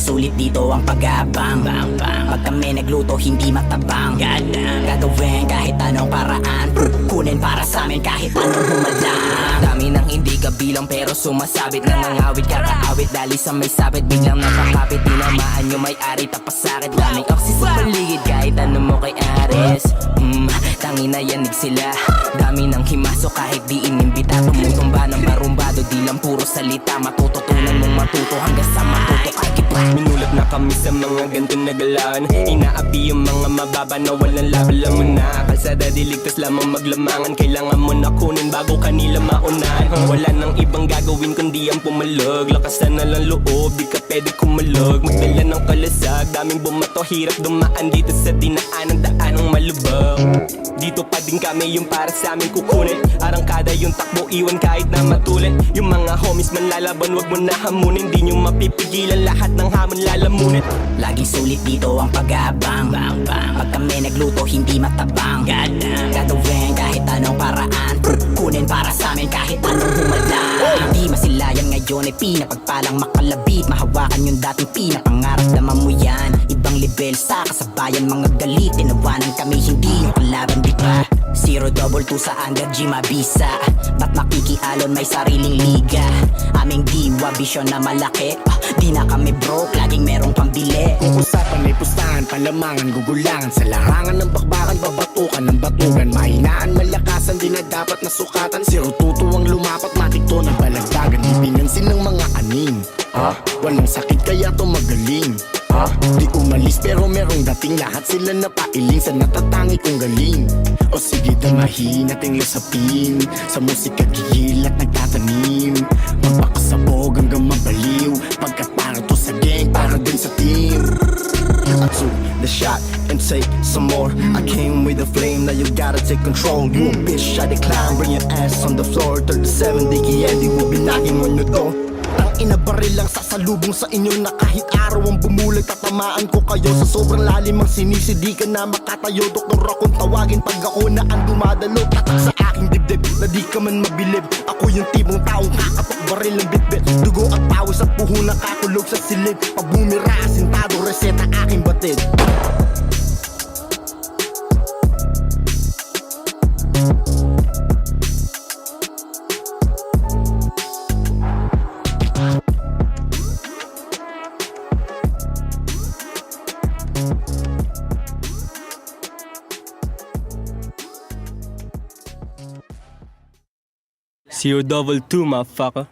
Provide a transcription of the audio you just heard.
sulit dito ang pag-aabang. Pag kami nagluto hindi matabang. Gagawin kahit anong paraan, kunin para sa amin kahit anong humadlang. Dami nang hindi kabilang pero sumasabit. Nangangawit kakaawit dali sa may sabit. Biglang napakapit, tinamaan yung may-ari tapasakit. Daming oxy sa paligid kahit ano mo kay Ares. Tangi na yanig sila. Dami nang himaso kahit di inimbita. Tumutumba ng barumbado, di lang puro salita. Matututunan mong matuto hanggang sa matuto kay kita. Minulat na kami sa mga ganito na galaan. Inaapi yung mga mababa na walang laban. Alam mo na, kalsada di ligtas lamang maglamangan. Kailangan mo na kunin bago kanila maunahan. Wala nang ibang gagawin kundi ang pumalag. Lakasan na lang loob, di ka pwede kumalag. Magdala ng kalasag, daming bumato. Hirap dumaan dito sa dinaan ng daanang malubog. Dito pa din kami yung para sa amin kukunin. Arangkada yung takbo, iwan kahit na matulit. Yung mga homies man lalaban, wag mo na hamunin. Di nyo mapipigilan, lahat ng hamon lalamunin. Laging sulit dito ang pag-aabang. Pag kami nagluto hindi matabang. Gagawin kahit anong paraan, kunin para sa amin kahit anong humadlang. Di masilayan ngayon ay pinapagpalang makalabit. Mahawakan yung dating pinapangarap, naman mo yan. Ibang level sa kasabayan, mga galit. Tinawanan kami, hindi yung kalaban, di ba? 022 sa Anga G mabisa. Ba't makikialon, may sariling liga. Aming diwa, bisyon na malaki. Di na kami broke, laging merong pambili. Kung usapan may pustahan, palamangan, gugulangan. Sa larangan ng bakbakan, babatukan ng batugan. Mahinaan, malakasan, di na dapat nasukatan. 022 ang lumapat, matikto ng balagdagan. Di pinansin ng mga aning. Walang sakit kaya to magaling. Di umalis pero merong dating. Lahat sila napailing sa natatangi kong galing. O sige damahin nating lusapin. Sa musika gigil at nagtatanim. Magpakasabog hanggang mabaliw. Pagkat para to sa gang, para din sa team. I took the shot and take some more. I came with a flame, now you gotta take control. You a bitch, I decline, bring your ass on the floor. 37 di candy will be knocking on your door. Inabaril lang sasalubong sa inyo na kahit araw ang bumulag. Tatamaan ko kayo sa sobrang lalim ang sinisi. Di ka na makatayo, doktor akong tawagin pag ako na ang dumadalo. Tatak sa aking dibdib na di ka man mabilib. Ako yung tipong taong kakatok baril ng bitbit. Dugo at pawis at puhunan kakulog sa silid. Pag bumira, sintado, reseta aking batid. CO2, motherfucker.